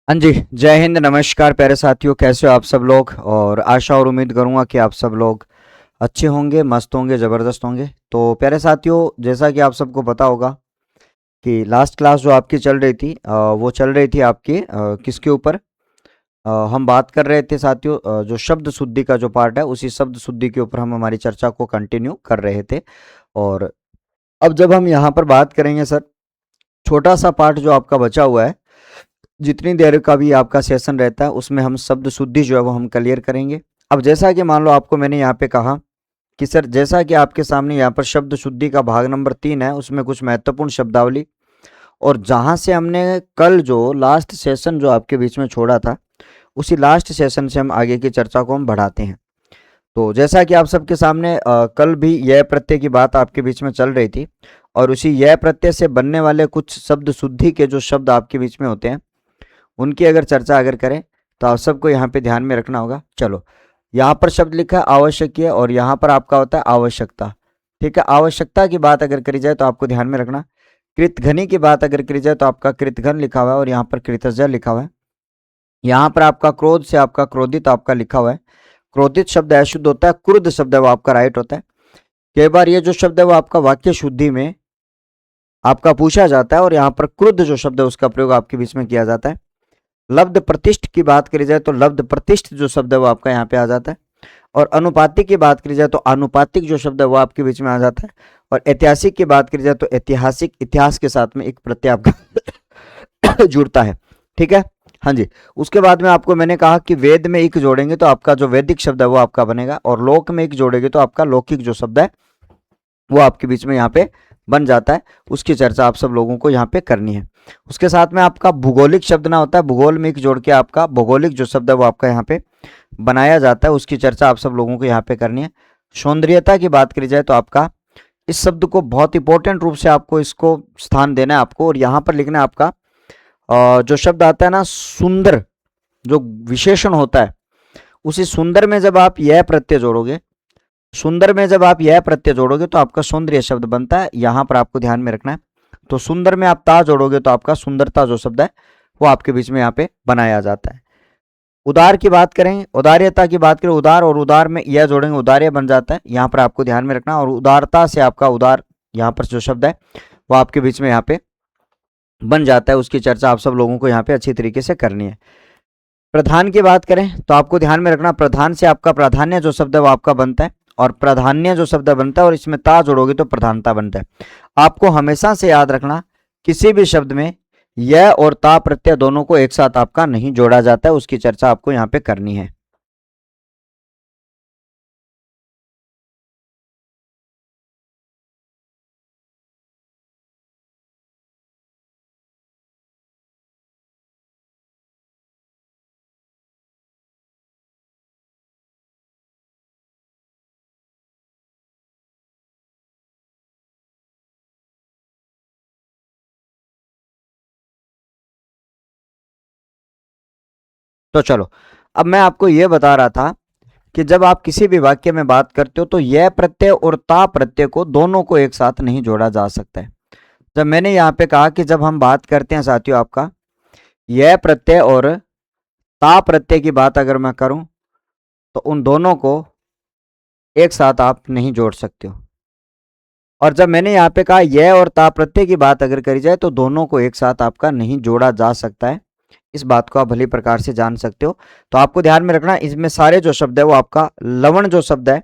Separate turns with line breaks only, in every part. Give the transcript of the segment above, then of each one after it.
हाँ जी, जय हिंद, नमस्कार प्यारे साथियों, कैसे हो आप सब लोग। और आशा और उम्मीद करूँगा कि आप सब लोग अच्छे होंगे, मस्त होंगे, ज़बरदस्त होंगे। तो प्यारे साथियों, जैसा कि आप सबको पता होगा कि लास्ट क्लास जो आपकी चल रही थी वो चल रही थी आपकी किसके ऊपर। हम बात कर रहे थे साथियों, जो शब्द शुद्धि का जो पार्ट है उसी शब्द शुद्धि के ऊपर हम हमारी चर्चा को कंटिन्यू कर रहे थे। और अब जब हम यहाँ पर बात करेंगे सर, छोटा सा पार्ट जो आपका बचा हुआ है, जितनी देर का भी आपका सेशन रहता है उसमें हम शब्द शुद्धि जो है वो हम क्लियर करेंगे। अब जैसा कि मान लो आपको मैंने यहाँ पे कहा कि सर, जैसा कि आपके सामने यहाँ पर शब्द शुद्धि का भाग नंबर 3 है, उसमें कुछ महत्वपूर्ण शब्दावली, और जहाँ से हमने कल जो लास्ट सेशन जो आपके बीच में छोड़ा था, उसी लास्ट सेशन से हम आगे की चर्चा को हम बढ़ाते हैं। तो जैसा कि आप सबके सामने कल भी यह प्रत्यय की बात आपके बीच में चल रही थी, और उसी यह प्रत्यय से बनने वाले कुछ शब्द शुद्धि के जो शब्द आपके बीच में होते हैं उनकी अगर चर्चा अगर करें तो आप सबको यहाँ पे ध्यान में रखना होगा। चलो, यहाँ पर शब्द लिखा है आवश्यकीय, और यहाँ पर आपका होता है आवश्यकता। ठीक है, आवश्यकता की बात अगर करी जाए तो आपको ध्यान में रखना। कृतघ्नी की बात अगर करी जाए तो आपका कृतघ्न लिखा हुआ है, और यहाँ पर कृतज लिखा हुआ है। यहाँ पर आपका क्रोध से आपका क्रोधित आपका लिखा हुआ है। क्रोधित शब्द अशुद्ध होता है, क्रुद्ध शब्द है वो आपका राइट होता है। कई बार ये जो शब्द है वो आपका वाक्य शुद्धि में आपका पूछा जाता है, और यहाँ पर क्रुद्ध जो शब्द है उसका प्रयोग आपके बीच में किया जाता है। लब्ध प्रतिष्ठ की बात करी जाए तो लब्ध प्रतिष्ठ जो शब्द है वो आपका यहाँ पे आ जाता है। और अनुपातिक की बात करी जाए तो अनुपातिक जो शब्द है वो आपके बीच में आ जाता है। और ऐतिहासिक की बात करी जाए तो ऐतिहासिक, इतिहास के साथ में एक प्रत्यय आपका जुड़ता है। ठीक है, हाँ जी। उसके बाद में आपको मैंने कहा कि वेद में एक जोड़ेंगे तो आपका जो वैदिक शब्द है वो आपका बनेगा, और लोक में एक जोड़ेंगे तो आपका लौकिक जो शब्द है वो आपके बीच में यहाँ पे बन जाता है। उसकी चर्चा आप सब लोगों को यहाँ पे करनी है। उसके साथ में आपका भूगोलिक शब्द ना होता है, भूगोल में एक जोड़ के आपका भौगोलिक जो शब्द है वो आपका यहाँ पे बनाया जाता है, उसकी चर्चा आप सब लोगों को यहाँ पे करनी है। सौंदर्यता की बात करी जाए तो आपका इस शब्द को बहुत इंपॉर्टेंट रूप से आपको इसको स्थान देना है आपको, और यहाँ पर लिखना है आपका जो शब्द आता है ना सुंदर, जो विशेषण होता है, उसी सुंदर में जब आप यह प्रत्यय जोड़ोगे, सुंदर में जब आप यह प्रत्यय जोड़ोगे तो आपका सौंदर्य शब्द बनता है। यहां पर आपको ध्यान में रखना है। तो सुंदर में आप ता जोड़ोगे तो आपका सुंदरता जो शब्द है वो आपके बीच में यहाँ पे बनाया जाता है। उदार की बात करें, उदार्यता की बात करें, उदार और उदार में यह जोड़ेंगे उदार्य बन जाता है। यहाँ पर आपको ध्यान में रखना। और उदारता से आपका उदार यहाँ पर जो शब्द है वो आपके बीच में यहाँ पे बन जाता है। उसकी चर्चा आप सब लोगों को यहाँ पे अच्छी तरीके से करनी है। प्रधान की बात करें तो आपको ध्यान में रखना, प्रधान से आपका प्राधान्य जो शब्द है वो आपका बनता है, और प्राधान्य जो शब्द बनता है और इसमें ता जोड़ोगे तो प्रधानता बनता है। आपको हमेशा से याद रखना, किसी भी शब्द में यह और ता प्रत्यय दोनों को एक साथ आपका नहीं जोड़ा जाता है। उसकी चर्चा आपको यहाँ पे करनी है। तो चलो, अब मैं आपको यह बता रहा था कि जब आप किसी भी वाक्य में बात करते हो तो यह प्रत्यय और ता प्रत्यय को दोनों को एक साथ नहीं जोड़ा जा सकता है। जब मैंने यहाँ पे कहा कि जब हम बात करते हैं साथियों आपका यह प्रत्यय और ता प्रत्यय की बात अगर मैं करूं तो उन दोनों को एक साथ आप नहीं जोड़ सकते हो। और जब मैंने यहाँ पे कहा यह और ता प्रत्यय की बात अगर करी जाए तो दोनों को एक साथ आपका नहीं जोड़ा जा सकता है। इस बात को आप भली प्रकार से जान सकते हो। तो आपको ध्यान में रखना, इसमें सारे जो शब्द है वो आपका लवण जो शब्द है,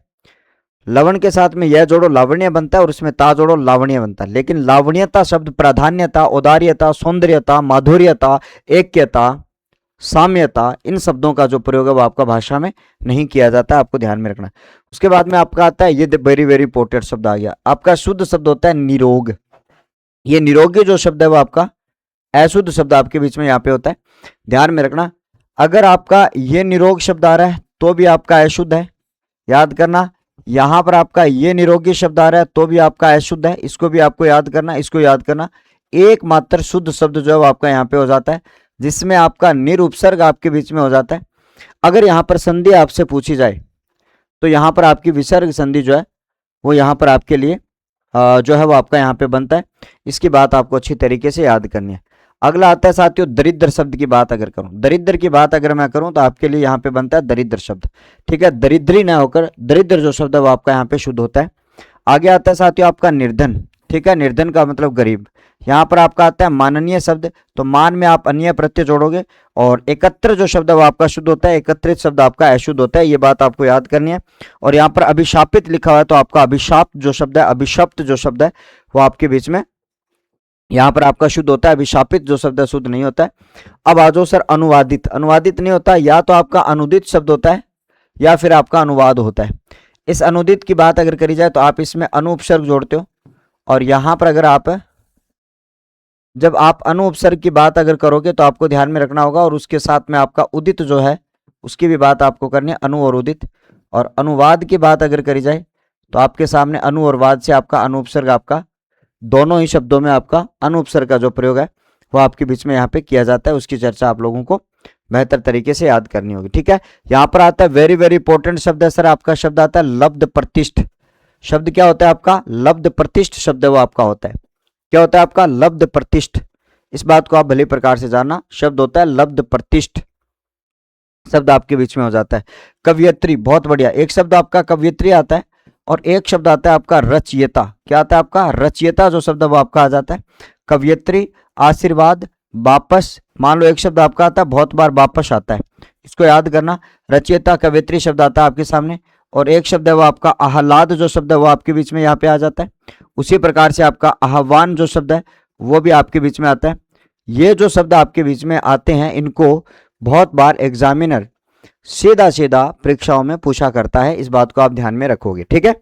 लवण के साथ में यह जोड़ो लावण्य बनता है, और उसमें ता जोड़ो लावण्य बनता है। लेकिन लावण्यता शब्द प्राधान्यता, औदार्यता, सौंदर्यता, माधुर्यता, ऐक्यता, साम्यता, इन शब्दों का जो प्रयोग है वो आपका भाषा में नहीं किया जाता है। आपको ध्यान में रखना। उसके बाद में आपका आता है, ये वेरी वेरी इंपॉर्टेंट शब्द आ गया आपका, शुद्ध शब्द होता है निरोग। ये निरोगी जो शब्द है वो आपका अशुद्ध शब्द आपके बीच में यहाँ पे होता है। ध्यान में रखना, अगर आपका ये निरोग शब्द आ रहा है तो भी आपका अशुद्ध है, याद करना। यहां पर आपका ये निरोगी शब्द आ रहा है तो भी आपका अशुद्ध है, इसको भी आपको याद करना, इसको याद करना। एकमात्र शुद्ध शब्द जो है वो आपका यहाँ पे हो जाता है, जिसमें आपका निरुपसर्ग आपके बीच में हो जाता है। अगर यहाँ पर संधि आपसे पूछी जाए तो यहाँ पर आपकी विसर्ग संधि जो है वो यहाँ पर आपके लिए जो है वो आपका यहाँ पे बनता है। इसकी बात आपको अच्छी तरीके से याद करनी है। अगला आता है साथियों दरिद्र शब्द की बात अगर करूं, दरिद्र की बात अगर मैं करूं तो आपके लिए यहाँ पे बनता है दरिद्र शब्द, ठीक है, दरिद्री ना होकर दरिद्र जो शब्द है वो आपका यहाँ पे शुद्ध होता है। आगे आता है साथियों आपका निर्धन, ठीक है, निर्धन का मतलब गरीब। यहाँ पर आपका आता है माननीय शब्द, तो मान में आप अन्य प्रत्यय जोड़ोगे, और एकत्र जो शब्द है वो आपका शुद्ध होता है, एकत्रित शब्द आपका अशुद्ध होता है, ये बात आपको याद करनी है। और यहाँ पर अभिशापित लिखा हुआ है तो आपका अभिशाप जो शब्द है, अभिशप्त जो शब्द है वो आपके बीच में यहाँ पर आपका शुद्ध होता है, अभिशापित जो शब्द है शुद्ध नहीं होता है। अब आ जाओ सर अनुवादित, अनुवादित नहीं होता, या तो आपका अनुदित शब्द होता है या फिर आपका अनुवाद होता है। इस अनुदित की बात अगर करी जाए तो आप इसमें अनुपसर्ग जोड़ते हो, और यहां पर अगर आप जब आप अनुपसर्ग की बात अगर करोगे तो आपको ध्यान में रखना होगा, और उसके साथ में आपका उदित जो है उसकी भी बात आपको करनी है, अनु और उदित। और अनुवाद की बात अगर करी जाए तो आपके सामने अनु और वाद से आपका अनुपसर्ग, आपका दोनों ही शब्दों में आपका अनुपसर्ग का जो प्रयोग है वो आपके बीच में यहाँ पे किया जाता है, उसकी चर्चा आप लोगों को बेहतर तरीके से याद करनी होगी, ठीक है। यहाँ पर आता है वेरी वेरी इंपॉर्टेंट शब्द है सर, आपका शब्द आता है लब्ध प्रतिष्ठ। शब्द क्या होता है आपका? लब्ध प्रतिष्ठ शब्द है वो आपका होता है। क्या होता है आपका? लब्ध प्रतिष्ठ। इस बात को आप भली प्रकार से जानना, शब्द होता है लब्ध प्रतिष्ठ, शब्द आपके बीच में हो जाता है। कवियत्री, बहुत बढ़िया, एक शब्द आपका कवियत्री आता है और एक शब्द आता है आपका रचयिता। क्या आता है आपका? रचयिता जो शब्द है वो आपका आ जाता है। कवियत्री, आशीर्वाद, वापस, मान लो एक शब्द आपका आता है बहुत बार वापस आता है, इसको याद करना। रचयिता, कवियत्री शब्द आता है आपके सामने, और एक शब्द है वो आपका आह्लाद जो शब्द है वो आपके बीच में यहाँ पे आ जाता है। उसी प्रकार से आपका आह्वान जो शब्द है वो भी आपके बीच में आता है। ये जो शब्द आपके बीच में आते हैं इनको बहुत बार एग्जामिनर सीधा सीधा परीक्षाओं में पूछा करता है, इस बात को आप ध्यान में रखोगे, ठीक है।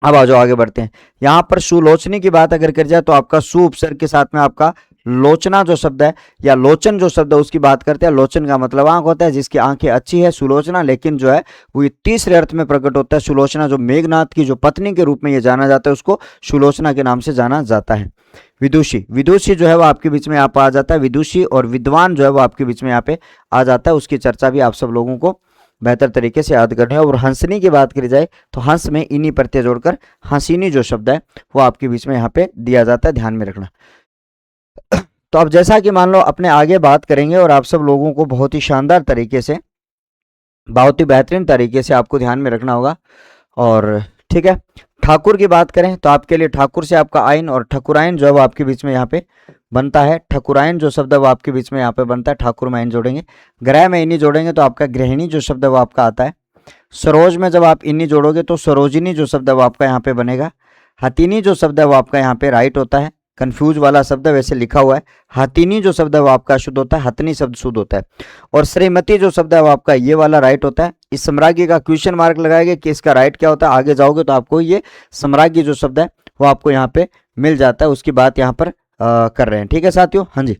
अब आ जाओ आगे बढ़ते हैं। यहाँ पर सुलोचनी की बात अगर कर जाए तो आपका सु उपसर्ग के साथ में आपका लोचना जो शब्द है या लोचन जो शब्द है उसकी बात करते हैं। लोचन का मतलब आंख होता है, जिसकी आंखें अच्छी है सुलोचना, लेकिन जो है वो तीसरे अर्थ में प्रकट होता है। सुलोचना जो मेघनाथ की जो पत्नी के रूप में ये जाना जाता है उसको सुलोचना के नाम से जाना जाता है। विदुषी, विदुषी जो है वो आपके बीच में यहाँ पर आ जाता है। विदुषी और विद्वान जो है वो आपके बीच में यहाँ पे आ जाता है, उसकी चर्चा भी आप सब लोगों को बेहतर तरीके से याद करनी है। और हंसनी की बात करी जाए तो हंस में इन्हीं प्रत्यय जोड़कर हंसिनी जो शब्द है वो आपके बीच में यहाँ पे दिया जाता है, ध्यान में रखना। तो अब जैसा कि मान लो अपने आगे बात करेंगे और आप सब लोगों को बहुत ही शानदार तरीके से, बहुत ही बेहतरीन तरीके से आपको ध्यान में रखना होगा, और ठीक है। ठाकुर की बात करें तो आपके लिए ठाकुर से आपका आइन और ठकुराइन जो है वो आपके बीच में यहाँ पे बनता है। ठकुराइन जो शब्द है वो आपके बीच में यहाँ पे बनता है, ठाकुर में आइन जोड़ेंगे। ग्रह में इन्हीं जोड़ेंगे तो आपका गृहिणी जो शब्द है वो आपका आता है। सरोज में जब आप इन्हीं जोड़ोगे तो सरोजिनी जो शब्द है वो आपका यहाँ पे बनेगा। हथिनी जो शब्द है वो आपका यहाँ पे राइट होता है, कंफ्यूज वाला शब्द है वैसे लिखा हुआ है। हथिनी जो शब्द है वो आपका शुद्ध होता है, हथनी शब्द शुद्ध होता है। और श्रीमती जो शब्द है वो आपका ये वाला राइट होता है। इस सम्राज्ञी का क्वेश्चन मार्क लगाएंगे कि इसका राइट क्या होता है, आगे जाओगे तो आपको ये सम्राज्ञी जो शब्द है वो आपको यहाँ पे मिल जाता है, उसकी बात यहाँ पर कर रहे हैं, ठीक है साथियों। हाँ जी,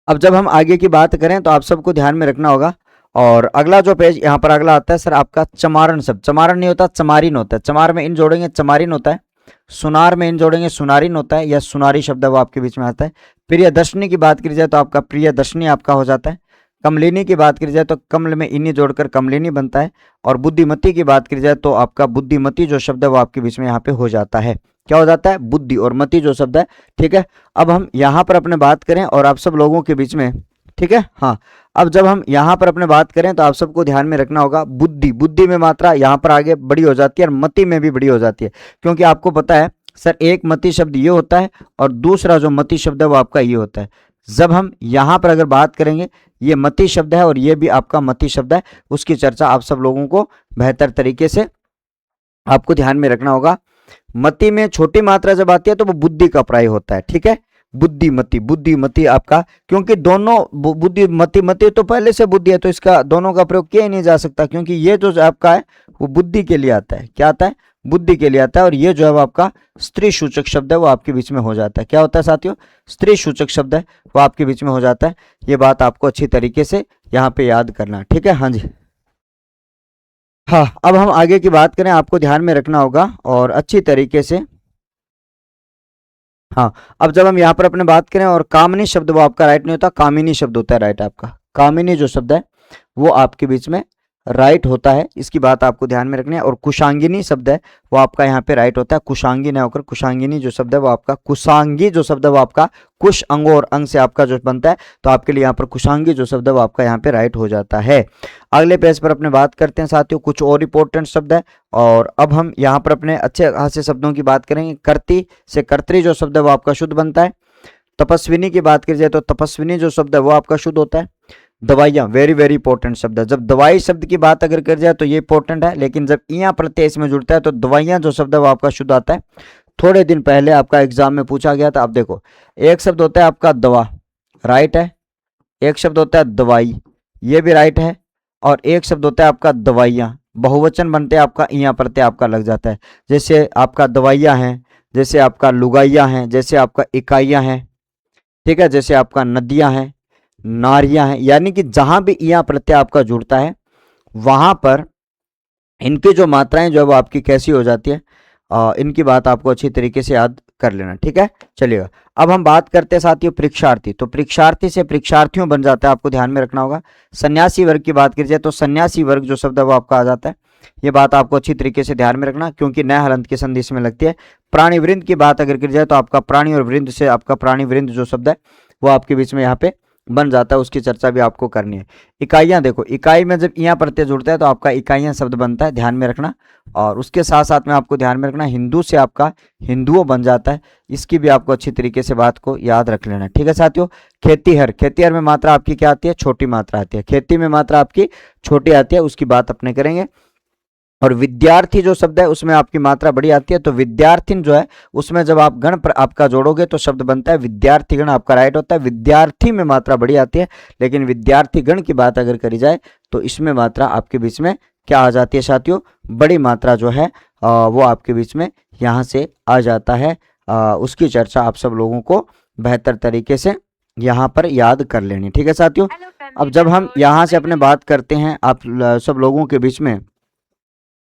अब जब हम आगे की बात करें तो आप सबको ध्यान में रखना होगा। और अगला जो पेज यहाँ पर अगला आता है सर आपका चमारण शब्द। चमारण नहीं होता, चमारिन होता है। चमार में इन जोड़ेंगे चमारिन होता है। सुनार में इन जोड़ेंगे सुनारिन होता है, या सुनारी शब्द है वो आपके बीच में आता है। प्रियदर्शनी की बात करी जाए तो आपका प्रियदर्शनी आपका हो जाता है। कमलिनी की बात करी जाए तो कमल में इन्हीं जोड़कर कमलिनी बनता है। और बुद्धिमती की बात करी जाए तो आपका बुद्धिमती जो शब्द है वो आपके बीच में यहाँ पे हो जाता है। क्या हो जाता है? बुद्धि और मति जो शब्द है, ठीक है। अब हम यहाँ पर अपने बात करें और आप सब लोगों के बीच में, ठीक है, हाँ, अब जब हम यहाँ पर अपने बात करें तो आप सबको ध्यान में रखना होगा बुद्धि, बुद्धि में मात्रा यहाँ पर आगे बड़ी हो जाती है और मति में भी बड़ी हो जाती है, क्योंकि आपको पता है सर एक मति शब्द ये होता है और दूसरा जो मति शब्द है वो आपका ये होता है। जब हम यहाँ पर अगर बात करेंगे, ये मति शब्द है और ये भी आपका मति शब्द है, उसकी चर्चा आप सब लोगों को बेहतर तरीके से आपको ध्यान में रखना होगा। मति में छोटी मात्रा जब आती है तो वो बुद्धि का प्राय होता है, ठीक है। बुद्धिमती, बुद्धिमती आपका, क्योंकि दोनों बुद्धि मति, मति तो पहले से बुद्धि है तो इसका दोनों का प्रयोग किया ही नहीं जा सकता, क्योंकि ये जो आपका है वो बुद्धि के लिए आता है। क्या आता है? बुद्धि के लिए आता है। और ये जो है वो आपका स्त्री सूचक शब्द है वो आपके बीच में हो जाता है। क्या होता है साथियों? स्त्री सूचक शब्द है वो आपके बीच में हो जाता है। ये बात आपको अच्छी तरीके से यहाँ पे याद करना, ठीक है। हाँ जी, हाँ, अब हम आगे की बात करें, आपको ध्यान में रखना होगा और अच्छी तरीके से। हाँ, अब जब हम यहाँ पर अपने बात करें और कामिनी शब्द वो आपका राइट नहीं होता, कामिनी शब्द होता है राइट आपका। कामिनी जो शब्द है वो आपके बीच में राइट होता है, इसकी बात आपको ध्यान में रखनी है। और कुशांगिनी शब्द है वो आपका यहाँ पे राइट होता है, कुशांगी न होकर कुशांगिनी जो शब्द है वो आपका, कुशांगी जो शब्द है वो आपका कुश अंग और अंग से आपका जो बनता है, तो आपके लिए यहाँ पर कुशांगी जो शब्द है वो आपका यहाँ पे राइट हो जाता है। अगले पेज पर अपने बात करते हैं साथियों, कुछ और इंपॉर्टेंट शब्द है। और अब हम यहाँ पर अपने अच्छे खासे शब्दों की बात करेंगे। कर्ती से कर्त्री जो शब्द है वो आपका शुद्ध बनता है। तपस्विनी की बात की जाए तो तपस्विनी जो शब्द है वो आपका शुद्ध होता है। दवाइयाँ, वेरी वेरी इंपॉर्टेंट शब्द है। जब दवाई शब्द की बात अगर कर जाए तो ये इंपॉर्टेंट है, लेकिन जब इया प्रत्यय इसमें जुड़ता है तो दवाइयाँ जो शब्द है वो आपका शुद्ध आता है। थोड़े दिन पहले आपका एग्जाम में पूछा गया था। आप देखो, एक शब्द होता है आपका दवा, राइट है। एक शब्द होता है दवाई, ये भी राइट है। और एक शब्द होता है आपका दवाइयाँ, बहुवचन बनते हैं आपका इया प्रत्यय आपका लग जाता है। जैसे आपका दवाइयाँ हैं, जैसे आपका लुगाइयाँ हैं, जैसे आपका इकाइयाँ हैं, ठीक है, जैसे आपका नदियाँ हैं, नारियां हैं। यानी कि जहां भी इया प्रत्यय आपका जुड़ता है वहां पर इनकी जो मात्राएं जो है वो आपकी कैसी हो जाती है, इनकी बात आपको अच्छी तरीके से याद कर लेना, ठीक है। चलिएगा, अब हम बात करते हैं साथियों परीक्षार्थी। तो परीक्षार्थी से परीक्षार्थियों बन जाता है, आपको ध्यान में रखना होगा। सन्यासी वर्ग की बात की जाए तो सन्यासी वर्ग जो शब्द है वो आपका आ जाता है। ये बात आपको अच्छी तरीके से ध्यान में रखना, क्योंकि नया हलंत की संधि इसमें लगती है। प्राणी वृंद की बात अगर की जाए तो आपका प्राणी और वृंद से आपका प्राणी वृंद जो शब्द है वो आपके बीच में यहाँ पे बन जाता है, उसकी चर्चा भी आपको करनी है। इकाइयां देखो, इकाई में जब यहाँ प्रत्यय जुड़ता है तो आपका इकाइयां शब्द बनता है, ध्यान में रखना। और उसके साथ साथ में आपको ध्यान में रखना, हिंदू से आपका हिंदुओं बन जाता है, इसकी भी आपको अच्छी तरीके से बात को याद रख लेना, ठीक है साथियों। खेतीहर, खेतीहर में मात्रा आपकी क्या आती है, छोटी मात्रा आती है। खेती में मात्रा आपकी छोटी आती है, उसकी बात अपने करेंगे। और विद्यार्थी जो शब्द है उसमें आपकी मात्रा बड़ी आती है। तो विद्यार्थिन जो है उसमें जब आप गण पर आपका जोड़ोगे तो शब्द बनता है विद्यार्थी गण, आपका राइट होता है। विद्यार्थी में मात्रा बड़ी आती है, लेकिन विद्यार्थी गण की बात अगर करी जाए तो इसमें मात्रा आपके बीच में क्या आ जाती है साथियों, बड़ी मात्रा जो है वो आपके बीच में यहाँ से आ जाता है। उसकी चर्चा आप सब लोगों को बेहतर तरीके से यहाँ पर याद कर लेनी, ठीक है साथियों। अब जब हम यहाँ से अपने बात करते हैं आप सब लोगों के बीच में,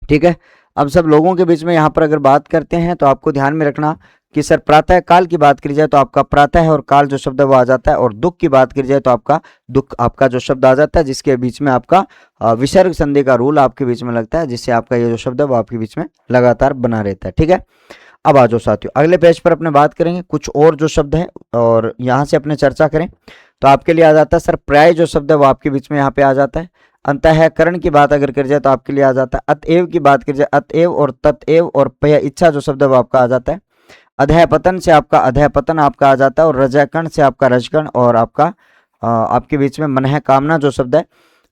ठीक है, अब सब लोगों के बीच में यहाँ पर अगर बात करते हैं तो आपको ध्यान में रखना कि सर प्रातः काल की बात करी जाए तो आपका प्रातः और काल जो शब्द है वो आ जाता है। और दुख की बात करी जाए तो आपका दुख आपका जो शब्द आ जाता है, जिसके बीच में आपका विसर्ग संधि का रूल आपके बीच में लगता है, जिससे आपका ये जो शब्द है वो आपके बीच में लगातार बना रहता है, ठीक है। अब आ जाओ साथियों, अगले पेज पर अपने बात करेंगे कुछ और जो शब्द है और यहाँ से अपने चर्चा करें तो आपके लिए आ जाता है सर प्राय जो शब्द है वो आपके बीच में यहाँ पे आ जाता है। अंतःकरण की बात अगर कर जाए तो आपके लिए आ जाता है। अतएव की बात की जाए अतएव और ततएव और पय इच्छा जो शब्द है वो आपका आ जाता है। अधःपतन से आपका अधःपतन आपका आ जाता है। और रजकण से आपका रजकण और आपका आपके बीच में मनः कामना जो शब्द है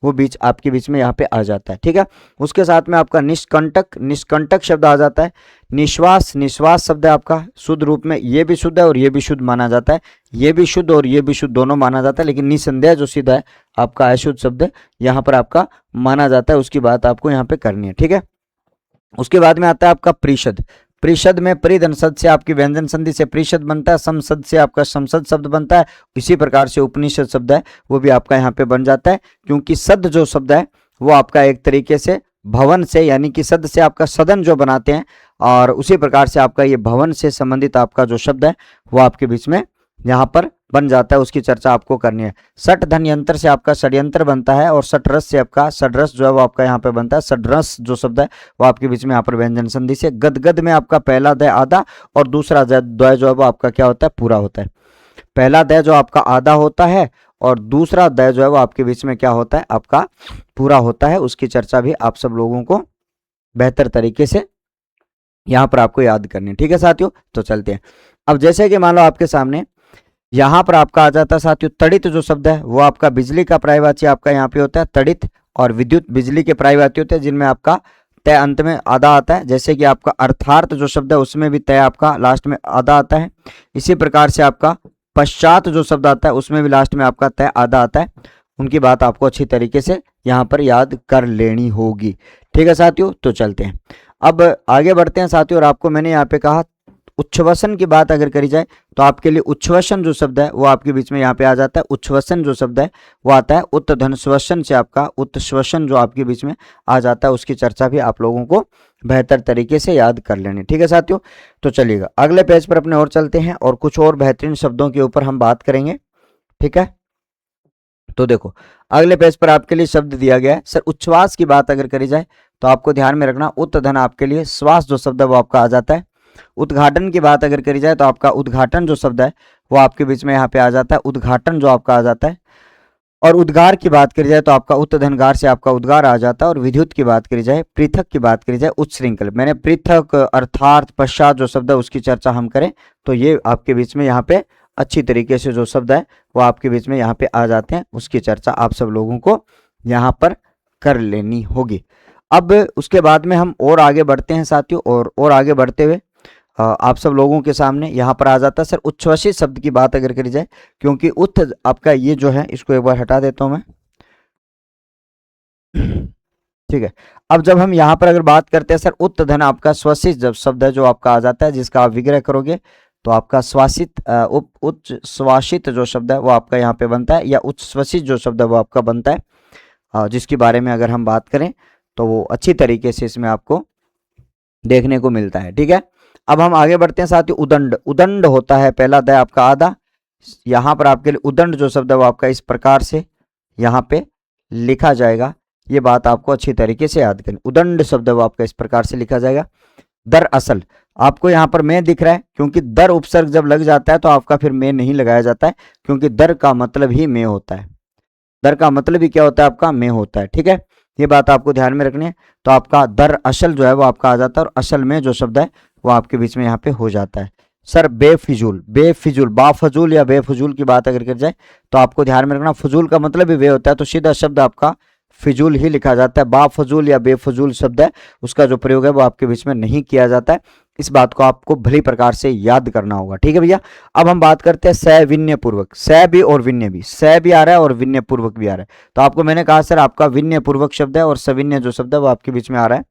वो बीच आपके बीच में यहाँ पे आ जाता है, ठीक है। उसके साथ में आपका निष्कंटक, निष्कंटक शब्द आ जाता है। निश्वास, निश्वास शब्द है आपका शुद्ध रूप में, ये भी शुद्ध है और ये भी शुद्ध माना जाता है। ये भी शुद्ध और ये भी शुद्ध दोनों माना जाता है, लेकिन निसंदेह जो सीधा है आपका अशुद्ध शब्द यहाँ पर आपका माना जाता है, उसकी बात आपको यहाँ पे करनी है, ठीक है। उसके बाद में आता है आपका परिषद। परिषद में परिधनसद से आपकी व्यंजन संधि से परिषद बनता है। समसद से आपका समसद शब्द बनता है। इसी प्रकार से उपनिषद शब्द है वो भी आपका यहाँ पे बन जाता है, क्योंकि सद जो शब्द है वो आपका एक तरीके से भवन से, यानी कि सद से आपका सदन जो बनाते हैं, और उसी प्रकार से आपका ये भवन से संबंधित आपका जो शब्द है वो आपके बीच में यहाँ पर बन जाता है, उसकी चर्चा आपको करनी है। सठ धन यंत्र से आपका षड्यंत्र बनता है। और सठरस से आपका षड्रस जो है वो आपका यहाँ पे बनता है। षड्रस जो शब्द है वो आपके बीच में यहाँ पर व्यंजन संधि से। गदगद में आपका पहला दय आधा और दूसरा द्वय जो है वो आपका क्या होता है, पूरा होता है। पहला दय जो आपका आधा होता है और दूसरा दय जो है वो आपके बीच में क्या होता है, आपका पूरा होता है। उसकी चर्चा भी आप सब लोगों को बेहतर तरीके से यहाँ पर आपको याद करनी है, ठीक है साथियों। तो चलते हैं। अब जैसे कि मान लो आपके सामने यहाँ पर आपका आ जाता है साथियों तड़ित जो शब्द है वो आपका बिजली का पर्यायवाची आपका यहाँ पे होता है तड़ित। और विद्युत बिजली के पर्यायवाची होते हैं जिनमें आपका तय अंत में आधा आता है। जैसे कि आपका अर्थार्थ जो शब्द है उसमें भी तय आपका लास्ट में आधा आता है। इसी प्रकार से आपका पश्चात जो शब्द आता है उसमें भी लास्ट में आपका तय आधा आता है। उनकी बात आपको अच्छी तरीके से यहाँ पर याद कर लेनी होगी, ठीक है साथियों। तो चलते हैं, अब आगे बढ़ते हैं साथियों। और आपको मैंने यहाँ पे कहा उच्छ्वसन की बात अगर करी जाए तो आपके लिए उच्छ्वसन जो शब्द है वो आपके बीच में यहाँ पे आ जाता है। उच्छ्वसन जो शब्द है वो आता है उत्तधनश्वसन से आपका उत्श्वसन जो आपके बीच में आ जाता है, उसकी चर्चा भी आप लोगों को बेहतर तरीके से याद कर लेनी, ठीक है साथियों। तो चलिएगा अगले पेज पर अपने और चलते हैं और कुछ और बेहतरीन शब्दों के ऊपर हम बात करेंगे, ठीक है। तो देखो अगले पेज पर आपके लिए शब्द दिया गया है सर, उच्छ्वास की बात अगर करी जाए तो आपको ध्यान में रखना उत धन आपके लिए श्वास जो शब्द है वो आपका आ जाता है। उद्घाटन की बात अगर करी जाए तो आपका उद्घाटन जो शब्द है वो आपके बीच में यहाँ पे आ जाता है, उद्घाटन जो आपका आ जाता है। और उद्गार की बात करी जाए तो आपका उत धनगार से आपका उद्गार आ जाता है। और विद्युत की बात करी जाए, पृथक की बात करी जाए, उच्छृंखल, मैंने पृथक अर्थात पश्चात जो शब्द है उसकी चर्चा हम करें तो ये आपके बीच में यहाँ पे अच्छी तरीके से जो शब्द है वो आपके बीच में यहाँ पे आ जाते हैं, उसकी चर्चा आप सब लोगों को यहाँ पर कर लेनी होगी। अब उसके बाद में हम और आगे बढ़ते हैं साथियों, और आगे बढ़ते हुए आप सब लोगों के सामने यहाँ पर आ जाता है सर उच्छ्वसित शब्द की बात अगर करी जाए, क्योंकि उत आपका ये जो है इसको एक बार हटा देता हूं मैं, ठीक है। अब जब हम यहाँ पर अगर बात करते हैं सर उत धन आपका श्वसित जब शब्द है जो आपका आ जाता है, जिसका आप विग्रह करोगे तो आपका श्वासित उच्च श्वासित जो शब्द है वो आपका यहाँ पे बनता है, या उच्छ्वसित जो शब्द है वो आपका बनता है, जिसके बारे में अगर हम बात करें तो वो अच्छी तरीके से इसमें आपको देखने को मिलता है, ठीक है। अब हम आगे बढ़ते हैं साथियों, उदंड, उदंड होता है पहला द आपका आधा, यहाँ पर आपके लिए उदंड जो शब्द है वो आपका इस प्रकार से यहाँ पे लिखा जाएगा, ये बात आपको अच्छी तरीके से याद करनी। उदंड शब्द है वो आपका इस प्रकार से लिखा जाएगा। दरअसल आपको यहाँ पर मैं दिख रहा है, क्योंकि दर उपसर्ग जब लग जाता है तो आपका फिर मैं नहीं लगाया जाता है, क्योंकि दर का मतलब ही मैं होता है, दर का मतलब ही क्या होता है आपका मैं होता है, ठीक है। ये बात आपको ध्यान में रखनी है। तो आपका दर असल जो है वो आपका आ जाता है, और असल में जो शब्द है वो आपके बीच में यहाँ पे हो जाता है। सर बेफिजूल, बेफिजूल, बाफजूल या बेफजूल की बात अगर कर जाए तो आपको ध्यान में रखना फजूल का मतलब ही वे होता है, तो सीधा शब्द आपका फिजूल ही लिखा जाता है। बाफजूल या बेफजूल शब्द है उसका जो प्रयोग है वो आपके बीच में नहीं किया जाता है, इस बात को आपको भली प्रकार से याद करना होगा, ठीक है भैया। अब हम बात करते हैं सविन्य पूर्वक, स भी और विन्य भी, स भी आ रहा है और विन्य पूर्वक भी आ रहा है। तो आपको मैंने कहा सर आपका विन्य पूर्वक शब्द है और सविन्य जो शब्द है वो आपके बीच में आ रहा है।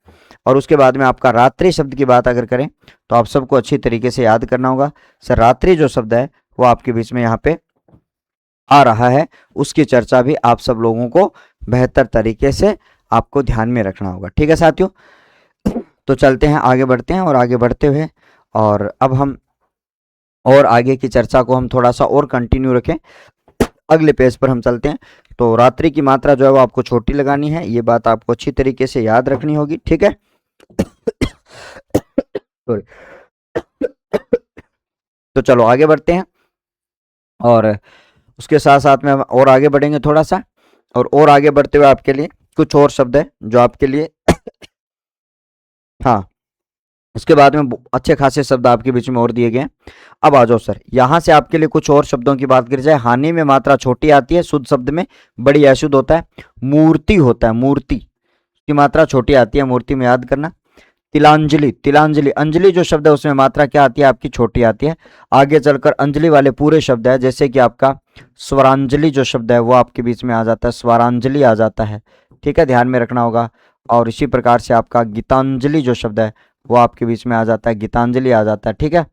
और उसके बाद में आपका रात्रि शब्द की बात अगर करें तो आप सबको अच्छी तरीके से याद करना होगा सर, रात्रि जो शब्द है वो आपके बीच में यहाँ पे आ रहा है, उसकी चर्चा भी आप सब लोगों को बेहतर तरीके से आपको ध्यान में रखना होगा, ठीक है साथियों। तो चलते हैं आगे बढ़ते हैं, और आगे बढ़ते हुए और अब हम और आगे की चर्चा को हम थोड़ा सा और कंटिन्यू रखें, अगले पेज पर हम चलते हैं। तो रात्रि की मात्रा जो है वो आपको छोटी लगानी है, ये बात आपको अच्छी तरीके से याद रखनी होगी, ठीक है। तो चलो आगे बढ़ते हैं, और उसके साथ साथ में हम और आगे बढ़ेंगे थोड़ा सा, और आगे बढ़ते हुए आपके लिए कुछ और शब्द है जो आपके लिए हाँ, उसके बाद में अच्छे खासे शब्द आपके बीच में और दिए गए हैं। अब आ जाओ सर, यहाँ से आपके लिए कुछ और शब्दों की बात करी जाए। हानि में मात्रा छोटी आती है, शुद्ध शब्द में बड़ी अशुद्ध होता है। मूर्ति होता है, मूर्ति की मात्रा छोटी आती है, मूर्ति में याद करना। तिलांजलि, तिलांजलि, अंजलि जो शब्द है उसमें मात्रा क्या आती है आपकी छोटी आती है। आगे चलकर अंजलि वाले पूरे शब्द है, जैसे कि आपका स्वरांजलि जो शब्द है वो आपके बीच में आ जाता है, स्वरांजलि आ जाता है, ठीक है, ध्यान में रखना होगा। और इसी प्रकार से आपका गीतांजलि जो शब्द है वो आपके बीच में आ जाता है, गीतांजलि आ जाता है, ठीक है,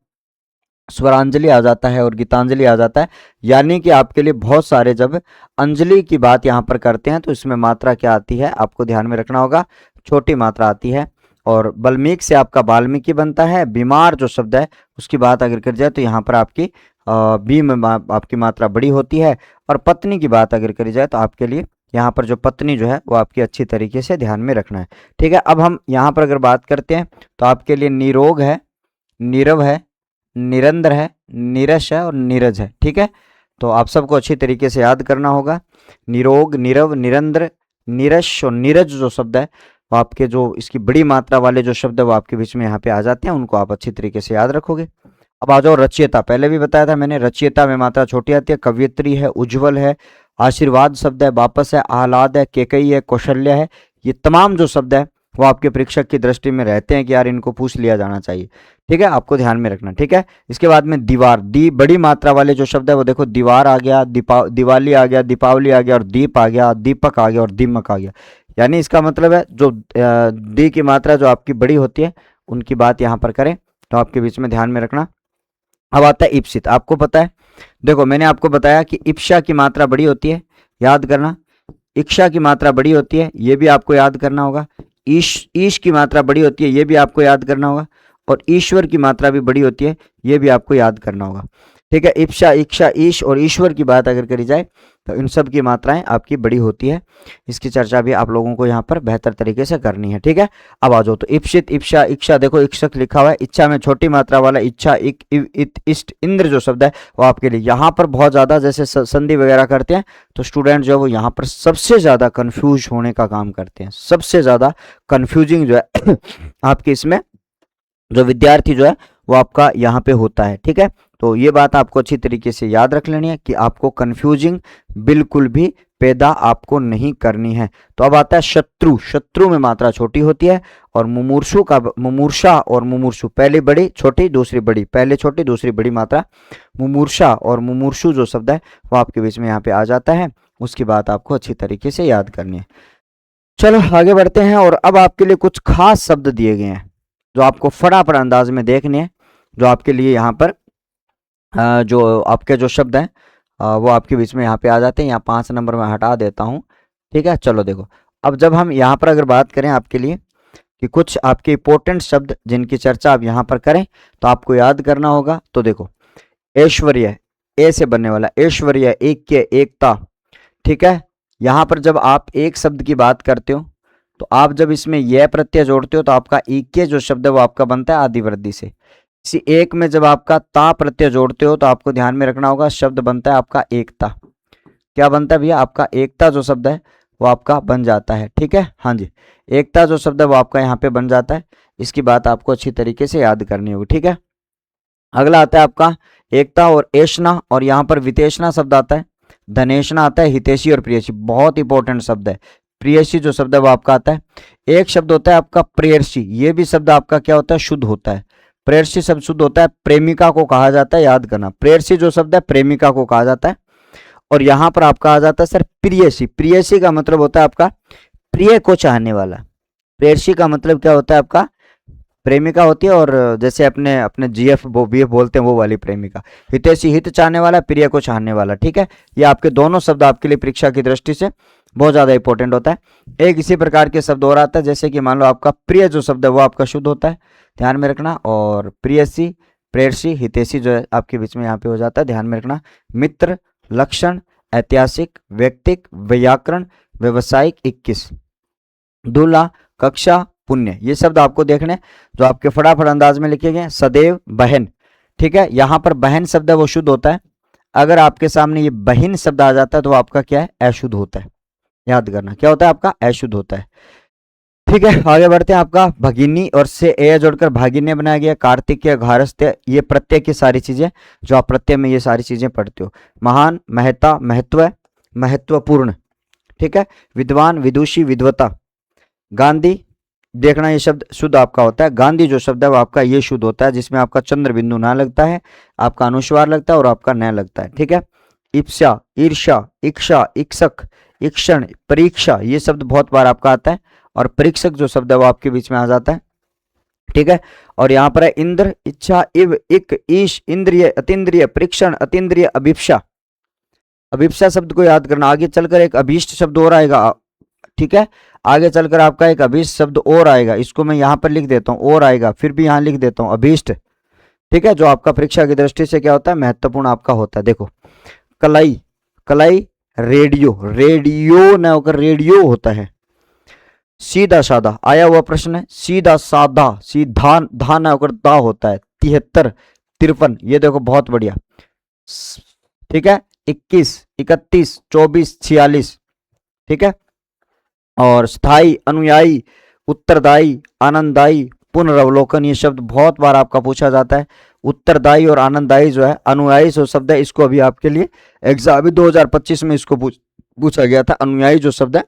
स्वरांजलि आ जाता है और गीतांजलि आ जाता है। यानी कि आपके लिए बहुत सारे जब अंजलि की बात यहाँ पर करते हैं तो इसमें मात्रा क्या आती है आपको ध्यान में रखना होगा, छोटी मात्रा आती है। और बल्मीक से आपका वाल्मीकि बनता है। बीमार जो शब्द है उसकी बात अगर कर जाए तो यहाँ पर आपकी बी में आपकी मात्रा बड़ी होती है। और पत्नी की बात अगर करी जाए तो आपके लिए यहाँ पर जो पत्नी जो है वो आपकी अच्छी तरीके से ध्यान में रखना है, ठीक है। अब हम यहाँ पर अगर बात करते हैं तो आपके लिए निरोग है, नीरव है, निरंतर है, नीरस है और नीरज है, ठीक है। तो आप सबको अच्छी तरीके से याद करना होगा। निरोग, नीरव, निरंतर, नीरस और नीरज जो शब्द है वो आपके जो इसकी बड़ी मात्रा वाले जो शब्द है वो आपके बीच में यहाँ पे आ जाते हैं, उनको आप अच्छी तरीके से याद रखोगे। अब आ जाओ रचयिता, पहले भी बताया था मैंने, रचयिता में मात्रा छोटी आती है। कवियत्री है, उज्जवल है, आशीर्वाद शब्द है, वापस है, आह्लाद है, केकई है, कौशल्य है। ये तमाम जो शब्द है वो आपके परीक्षक की दृष्टि में रहते हैं कि यार इनको पूछ लिया जाना चाहिए, ठीक है, आपको ध्यान में रखना, ठीक है। इसके बाद में दीवार, दी बड़ी मात्रा वाले जो शब्द है वो देखो, दीवार आ गया, दिवाली आ गया, दीपावली आ गया, और दीप आ गया, दीपक आ गया और दीमक आ गया। यानी इसका मतलब है जो दी की मात्रा जो आपकी बड़ी होती है उनकी बात यहाँ पर करें तो आपके बीच में ध्यान में रखना। अब आता है इप्सित, आपको पता है, देखो मैंने आपको बताया कि इप्सा की मात्रा बड़ी होती है, याद करना। इक्षा की मात्रा बड़ी होती है, ये भी आपको याद करना होगा। ईश की मात्रा बड़ी होती है, ये भी आपको याद करना होगा। और ईश्वर की मात्रा भी बड़ी होती है, ये भी आपको याद करना होगा, ठीक है। इप्सा, इक्षा, ईश और ईश्वर की बात अगर करी जाए तो इन सब की मात्राएं आपकी बड़ी होती है। इसकी चर्चा भी आप लोगों को यहाँ पर बेहतर तरीके से करनी है, ठीक है। अब आ जाओ, तो इप्सित, इप्सा, इच्छा, देखो इक्षक लिखा हुआ है, इच्छा में छोटी मात्रा वाला इच्छा, इक, इत, इष्ट, इंद्र जो शब्द है वो आपके लिए यहाँ पर बहुत ज्यादा जैसे संधि वगैरह करते हैं तो स्टूडेंट जो है वो यहाँ पर सबसे ज्यादा कंफ्यूज होने का काम करते हैं, सबसे ज्यादा कंफ्यूजिंग जो है आपके इसमें जो विद्यार्थी जो है वो आपका यहाँ पे होता है, ठीक है। तो ये बात आपको अच्छी तरीके से याद रख लेनी है कि आपको कंफ्यूजिंग बिल्कुल भी पैदा आपको नहीं करनी है। तो अब आता है शत्रु, शत्रु में मात्रा छोटी होती है और मुमूर्षु का, मुमूर्षा और मुमूर्षु, पहली बड़ी छोटी दूसरी बड़ी, पहले छोटी दूसरी बड़ी मात्रा, मुमूर्षा और मुमूर्षु जो शब्द है वो आपके बीच में यहाँ पे आ जाता है। उसकी बात आपको अच्छी तरीके से याद करनी है। चलो आगे बढ़ते हैं और अब आपके लिए कुछ खास शब्द दिए गए हैं जो आपको फटाफट अंदाज में देखने हैं, जो आपके लिए यहाँ पर जो आपके जो शब्द हैं वो आपके बीच में यहाँ पे आ जाते हैं। यहाँ 5 नंबर में हटा देता हूँ, ठीक है। चलो देखो, अब जब हम यहाँ पर अगर बात करें आपके लिए कि कुछ आपके इंपॉर्टेंट शब्द जिनकी चर्चा आप यहाँ पर करें तो आपको याद करना होगा। तो देखो, ऐश्वर्य, ए से बनने वाला ऐश्वर्य, ऐक्य, एकता, ठीक है। यहाँ पर जब आप एक शब्द की बात करते हो तो आप जब इसमें यह प्रत्यय जोड़ते हो तो आपका ऐक्य जो शब्द है वो आपका बनता है आदि वृद्धि से। इसी एक में जब आपका ता प्रत्यय जोड़ते हो तो आपको ध्यान में रखना होगा शब्द बनता है आपका एकता। क्या बनता है भैया? आपका एकता जो शब्द है वो आपका बन जाता है, ठीक है। हाँ जी, एकता जो शब्द है वो आपका यहाँ पे बन जाता है। इसकी बात आपको अच्छी तरीके से याद करनी होगी, ठीक है। अगला आता है आपका एकता और ऐष्णा, और यहाँ पर वितेषणा शब्द आता है, धनेषणा आता है, हितैषी और प्रियसी, बहुत इंपॉर्टेंट शब्द है। प्रियसी जो शब्द है वो आपका आता है। एक शब्द होता है आपका प्रेयसी, ये भी शब्द आपका क्या होता है? शुद्ध होता है। प्रेयसी शब्द शुद्ध होता है, प्रेमिका को कहा जाता है, याद करना। प्रेयसी जो शब्द है प्रेमिका को कहा जाता है। और यहां पर आपका आ जाता है सर प्रियसी। प्रियसी का मतलब होता है आपका प्रिय को चाहने वाला। प्रेयसी का मतलब क्या होता है? आपका प्रेमिका होती है, और जैसे अपने अपने जीएफ बीएफ बोलते हैं वो वाली प्रेमिका। हितैषी हित चाहने वाला, प्रिय को चाहने वाला, ठीक है। ये आपके दोनों शब्द आपके लिए परीक्षा की दृष्टि से बहुत ज्यादा इंपॉर्टेंट होता है। एक इसी प्रकार के शब्द और आता है, जैसे कि मान लो आपका प्रिय जो शब्द है वो आपका शुद्ध होता है, ध्यान में रखना। और प्रियसी, प्रेयसी, हितैषी जो है आपके बीच में यहाँ पे हो जाता है, ध्यान में रखना। मित्र, लक्षण, ऐतिहासिक, व्यक्तिक, व्याकरण, व्यवसायिक, 21, दूल्हा, कक्षा, पुण्य, ये शब्द आपको देखने जो आपके फटाफट अंदाज में लिखे गए। सदैव, बहन, ठीक है। यहां पर बहन शब्द है वो शुद्ध होता है। अगर आपके सामने ये बहिन शब्द आ जाता है तो आपका क्या है? अशुद्ध होता है, याद करना। क्या होता है? आपका अशुद्ध होता है, ठीक है। आगे बढ़ते हैं। आपका भगिनी और से ए जोड़कर भागिन्य बनाया गया। कार्तिक, घारस्त्य, ये प्रत्यय की सारी चीजें जो आप प्रत्यय में ये सारी चीजें पढ़ते हो। महान, महता, महत्व, महत्वपूर्ण, ठीक है। विद्वान, विदुषी, विद्वता। गांधी, देखना ये शब्द शुद्ध आपका होता है। गांधी जो शब्द है वो आपका ये शुद्ध होता है, जिसमें आपका चंद्र बिंदु ना लगता है, आपका अनुस्वार लगता है और आपका न लगता है, ठीक है। इप्सा, ईर्षा, इच्छा, इक्षक, इक्षण, परीक्षा, ये शब्द बहुत बार आपका आता है। और परीक्षक जो शब्द है वो आपके बीच में आ जाता है, ठीक है। और यहाँ पर है इंद्र, इच्छा, इव, इक, ईश, इंद्रिय, अतीन्द्रिय, परीक्षण, अतीन्द्रिय, अभिप्सा। अभिप्सा शब्द को याद करना। आगे चलकर एक अभीष्ट शब्द और आएगा, ठीक है। आगे चलकर आपका एक अभीष्ट शब्द और आएगा, इसको मैं यहाँ पर लिख देता हूँ, और आएगा, फिर भी यहाँ लिख देता हूँ अभीष्ट, ठीक है। जो आपका परीक्षा की दृष्टि से क्या होता है? महत्वपूर्ण आपका होता है। देखो, कलाई, कलाई, रेडियो, रेडियो न होकर रेडियो होता है। सीधा साधा, आया हुआ प्रश्न है, सीधा साधा, सीधा धा न होकर दा होता है। 73, 53, ये देखो बहुत बढ़िया, ठीक है। 21, 31, 24, 46, ठीक है। और स्थायी, अनुयायी, उत्तरदायी, आनंददायी, पुनर्वलोकन, ये शब्द बहुत बार आपका पूछा जाता है। उत्तरदायी और आनंददायी जो है, अनुयायी जो शब्द है, इसको अभी आपके लिए एग्जाम 2025 में इसको पूछा गया था। अनुयायी जो शब्द है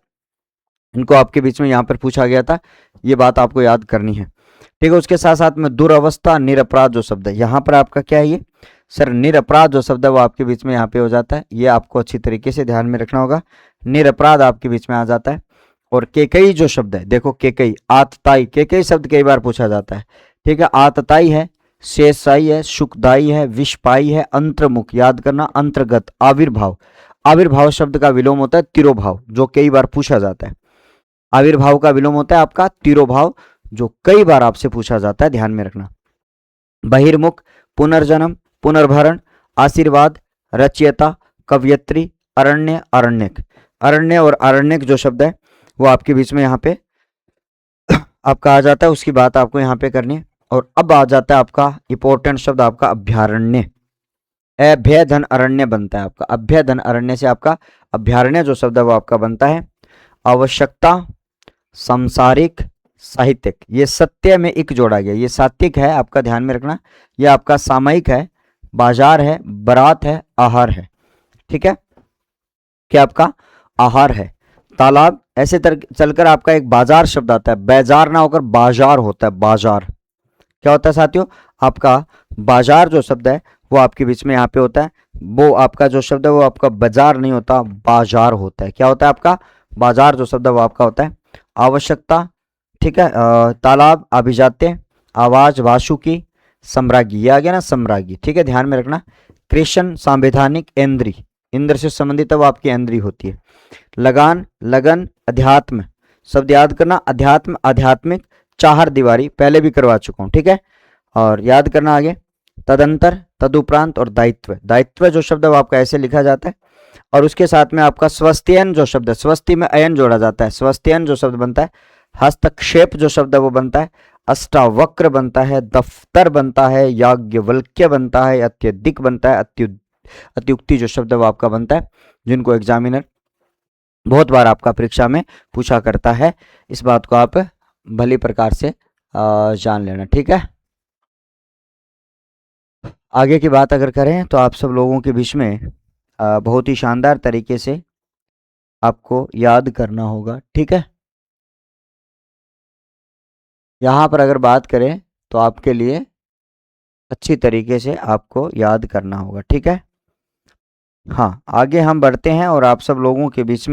इनको आपके बीच में यहाँ पर पूछा गया था, ये बात आपको याद करनी है, ठीक है। उसके साथ साथ में दुरावस्था, निरपराध जो शब्द है, यहाँ पर आपका क्या है? ये सर निरपराध जो शब्द है वो आपके बीच में यहाँ पे हो जाता है, ये आपको अच्छी तरीके से ध्यान में रखना होगा। निरपराध आपके बीच में आ जाता है। और केकई जो शब्द है, देखो केकई, आतताई, केकई शब्द कई बार पूछा जाता है, ठीक है। आतताई है, शेषाई है, सुखदाई है, विषपाई है, अंतर्मुख, याद करना। अंतर्गत, आविर्भाव, आविर्भाव शब्द का विलोम होता है तिरोभाव, जो कई बार पूछा जाता है। आविर्भाव का विलोम होता है आपका तिरोभाव, जो कई बार आपसे पूछा जाता है, ध्यान में रखना। बहिर्मुख, पुनर्जन्म, पुनर्भरण, आशीर्वाद, रचयिता, कवयित्री, अरण्य, अरण्यक। अरण्य और अरण्यक जो शब्द है वो आपके बीच में यहाँ पे आपका आ जाता है, उसकी बात आपको यहाँ पे करनी है। और अब आ जाता है आपका इंपॉर्टेंट शब्द आपका अभ्यारण्य। अभ्य धन अरण्य बनता है आपका, अभ्य धन अरण्य से आपका अभ्यारण्य जो शब्द है वो आपका बनता है। आवश्यकता, सांसारिक, साहित्यिक, ये सत्य में एक जोड़ा गया, ये सात्विक है आपका ध्यान में रखना। ये आपका सामयिक है, बाजार है, बारात है, आहार है। ठीक है, क्या आपका आहार है। तालाब, ऐसे चलकर आपका एक बाजार शब्द आता है, बाजार ना होकर बाजार होता है, बाजार। क्या होता है साथियों, आपका बाजार जो शब्द है वो आपके बीच में यहाँ पे होता है, वो आपका जो शब्द है वो आपका बाजार नहीं होता, बाजार होता है। क्या होता है आपका बाजार जो शब्द है वो आपका होता है। आवश्यकता, ठीक है, तालाब, अभिजात्य, आवाज, वासुकी, सम्राज्ञी, ये आ गया ना सम्राज्ञी। ठीक है, ध्यान में रखना। कृष्ण, संवैधानिक, इंद्री, इंद्र से संबंधित है वो आपकी इंद्री होती है। लगान, लगन, अध्यात्म, शब्द याद करना, अध्यात्म, आध्यात्मिक, चार दीवारी, पहले भी करवा चुका हूं। ठीक है, और याद करना आगे। तदंतर, तदुपरांत और दायित्व, दायित्व जो शब्द है वो आपका ऐसे लिखा जाता है। और उसके साथ में आपका स्वस्तियन जो शब्द है, स्वस्ति में अयन जोड़ा जाता है, स्वस्तियन जो शब्द बनता है। हस्तक्षेप जो शब्द है वो बनता है। अष्टावक्र बनता है, दफ्तर बनता है, याज्ञवल्क्य बनता है, अत्यधिक बनता है, अत्युक्ति जो शब्द है वो आपका बनता है, जिनको एग्जामिनर बहुत बार आपका परीक्षा में पूछा करता है। इस बात को आप भली प्रकार से जान लेना। ठीक है, आगे की बात अगर करें तो आप सब लोगों के बीच में बहुत ही शानदार तरीके से आपको याद करना होगा। ठीक है, यहाँ पर अगर बात करें तो आपके लिए अच्छी तरीके से आपको याद करना होगा। ठीक है, हाँ, आगे हम बढ़ते हैं और आप सब लोगों के बीच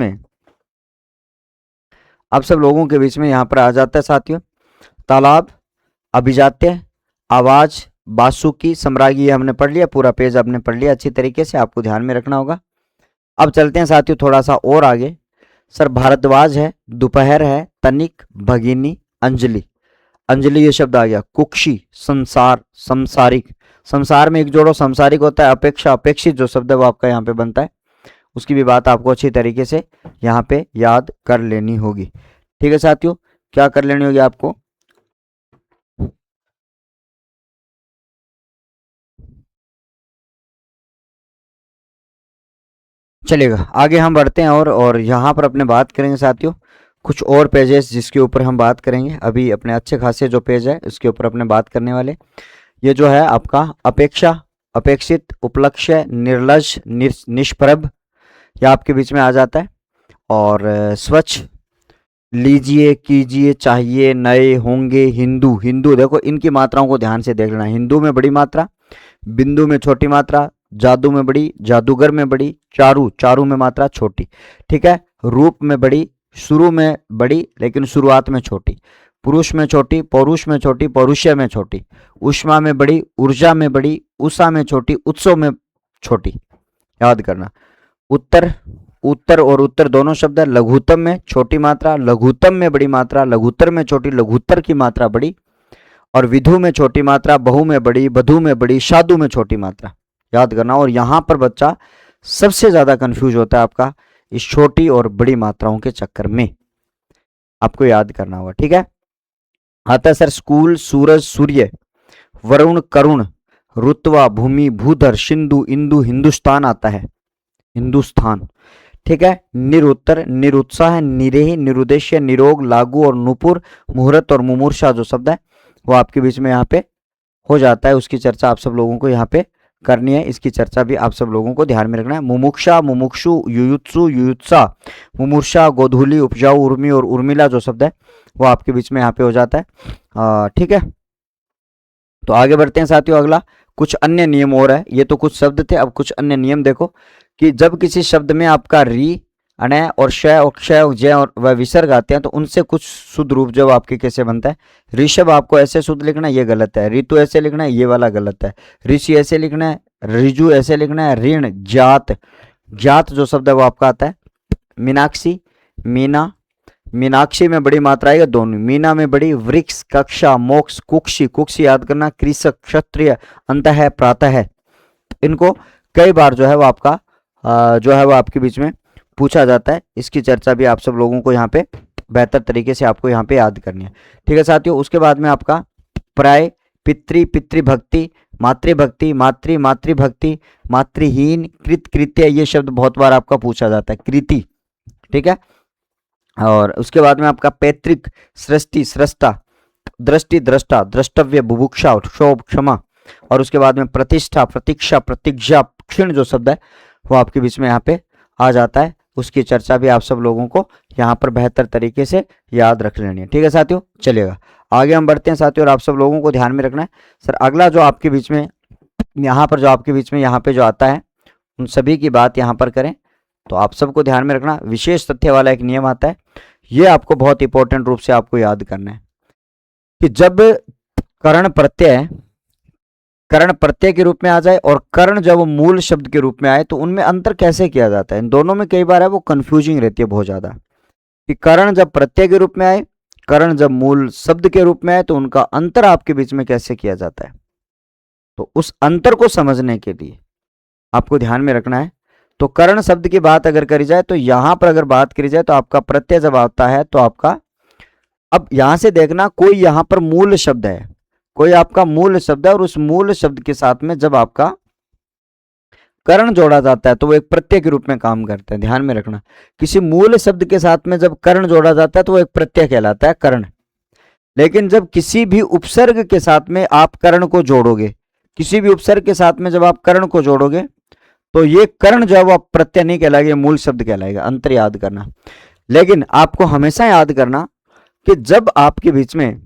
में यहाँ पर आ जाता है साथियों, तालाब, अभिजात्य, आवाज, बासुकी, सम्राज्ञी, हमने पढ़ लिया, पूरा पेज आपने पढ़ लिया अच्छी तरीके से, आपको ध्यान में रखना होगा। अब चलते हैं साथियों थोड़ा सा और आगे। सर, भारद्वाज है, दोपहर है, तनिक, भगिनी, अंजलि, अंजलि ये शब्द आ गया। कुक्षी, संसार, संसारिक, संसार में एक जोड़ो संसारिक होता है। अपेक्षा, अपेक्षित जो शब्द है वो आपका यहाँ पे बनता है, उसकी भी बात आपको अच्छी तरीके से यहाँ पे याद कर लेनी होगी। ठीक है साथियों, क्या कर लेनी होगी आपको, चलेगा। आगे हम बढ़ते हैं और यहाँ पर अपने बात करेंगे साथियों कुछ और पेजेस जिसके ऊपर हम बात करेंगे। अभी अपने अच्छे खासे जो पेज है उसके ऊपर अपने बात करने वाले। ये जो है आपका अपेक्षा, अपेक्षित, उपलक्ष्य, निर्लज, निष्प्रभ, यह आपके बीच में आ जाता है। और स्वच्छ, लीजिए, कीजिए, चाहिए, नए, होंगे, हिंदू, हिंदू देखो इनकी मात्राओं को ध्यान से देख लेना। हिंदू में बड़ी मात्रा, बिंदु में छोटी मात्रा, जादू में बड़ी, जादूगर में बड़ी, चारू, चारू में मात्रा छोटी। ठीक है, रूप में बड़ी, शुरू में बड़ी लेकिन शुरुआत में छोटी, पुरुष में छोटी, पौरुष में छोटी, पौरुषय में छोटी, उष्मा में बड़ी, ऊर्जा में बड़ी, उषा में छोटी, उत्सव में छोटी। याद करना। उत्तर, उत्तर और उत्तर दोनों शब्द है। लघुत्तम में छोटी मात्रा, लघुत्तम में बड़ी मात्रा, लघुत्तर में छोटी, लघुत्तर की मात्रा बड़ी। और विधु में छोटी मात्रा, बहु में बड़ी, वधु में बड़ी, साधु में छोटी मात्रा। याद करना। और यहां पर बच्चा सबसे ज्यादा कंफ्यूज होता है आपका इस छोटी और बड़ी मात्राओं के चक्कर में, आपको याद करना होगा। ठीक है, आता है सर स्कूल, सूरज, सूर्य, वरुण, करुण, रुतवा, भूमि, भूधर, सिंधु, इंदु, हिंदुस्तान आता है, हिंदुस्तान। ठीक है, निरुत्तर, निरुत्साह, निरेह, निरुद्देश्य, निरोग, लागू और नुपुर, मुहूर्त और मुमूर्षा जो शब्द है वो आपके बीच में यहाँ पे हो जाता है। उसकी चर्चा आप सब लोगों को यहाँ पे करनी है, इसकी चर्चा भी आप सब लोगों को ध्यान में रखना है। मुमुक्षा, मुमुक्षु, युयुत्सु, युयुत्सा, मुमूर्षा, गोधूली, उपजाऊ, उर्मी और उर्मिला जो शब्द है वो आपके बीच में यहाँ पे हो जाता है। ठीक है, तो आगे बढ़ते हैं साथियों। अगला कुछ अन्य नियम और है, ये तो कुछ शब्द थे, अब कुछ अन्य नियम देखो कि जब किसी शब्द में आपका री, अनय और शय और क्षय और जय और वह विसर्ग आते हैं तो उनसे कुछ शुद्ध रूप जब आपके कैसे बनता है। ऋषभ आपको ऐसे शुद्ध लिखना है, ये गलत है। ऋतु ऐसे लिखना है, ये वाला गलत है। ऋषि ऐसे लिखना है, ऋजु ऐसे लिखना है। ऋण, जात, जात जो शब्द है वो आपका आता है। मीनाक्षी, मीना, मीनाक्षी में बड़ी मात्रा आएगा दोनों। मीना में बड़ी, वृक्ष, कक्षा, मोक्ष, कुक्षी, कुक्षी याद करना। कृषक, क्षत्रिय, अंत है, प्रातः है। इनको कई बार जो है वो आपका जो है वो आपके बीच में पूछा जाता है। इसकी चर्चा भी आप सब लोगों को यहाँ पे बेहतर तरीके से आपको यहाँ पे याद करनी है। ठीक है साथियों, उसके बाद में आपका प्राय, पितृ पितृभक्ति, मातृभक्ति, मातृ मातृभक्ति, मातृहीन, कृत कृत्य, ये शब्द बहुत बार आपका पूछा जाता है, कृति। ठीक है, और उसके बाद में आपका पैतृक, सृष्टि सृष्टा, दृष्टि दृष्टा, द्रष्टव्य, बुभुक्षा, क्षोभ, क्षमा, और उसके बाद में प्रतिष्ठा, प्रतीक्षा, प्रतिज्ञा, क्षीण जो शब्द है वो आपके बीच में यहाँ पे आ जाता है। उसकी चर्चा भी आप सब लोगों को यहाँ पर बेहतर तरीके से याद रख लेनी है। ठीक है साथियों, चलिएगा आगे हम बढ़ते हैं साथियों, और आप सब लोगों को ध्यान में रखना है सर, अगला जो आपके बीच में यहाँ पर जो आपके बीच में यहाँ पे जो आता है उन सभी की बात यहाँ पर करें तो आप सबको ध्यान में रखना, विशेष तथ्य वाला एक नियम आता है, ये आपको बहुत इंपॉर्टेंट रूप से आपको याद करना है कि जब कर्ण प्रत्यय के रूप में आ जाए और कर्ण जब मूल शब्द के रूप में आए तो उनमें अंतर कैसे किया जाता है। इन दोनों में कई बार है वो कंफ्यूजिंग रहती है बहुत ज्यादा, कि कर्ण जब प्रत्यय के रूप में आए, कर्ण जब मूल शब्द के रूप में आए तो उनका अंतर आपके बीच में कैसे किया जाता है। तो उस अंतर को समझने के लिए आपको ध्यान में रखना है। तो कर्ण शब्द की बात अगर करी जाए तो यहां पर अगर बात करी जाए तो आपका प्रत्यय जब आता है तो आपका, अब यहां से देखना कोई यहां पर मूल शब्द है, कोई आपका मूल शब्द है और उस मूल शब्द के साथ में जब आपका कर्ण जोड़ा जाता है तो वो एक प्रत्यय के रूप में काम करता है। ध्यान में रखना, किसी मूल शब्द के साथ में जब कर्ण जोड़ा जाता है तो वो एक प्रत्यय कहलाता है, कर्ण। लेकिन जब किसी भी उपसर्ग के साथ में आप कर्ण को जोड़ोगे, किसी भी उपसर्ग के साथ में जब आप कर्ण को जोड़ोगे तो ये कर्ण जो है वो प्रत्यय नहीं कहलाएगा, ये मूल शब्द कहलाएगा। अंतर याद करना, लेकिन आपको हमेशा याद करना कि जब आपके बीच में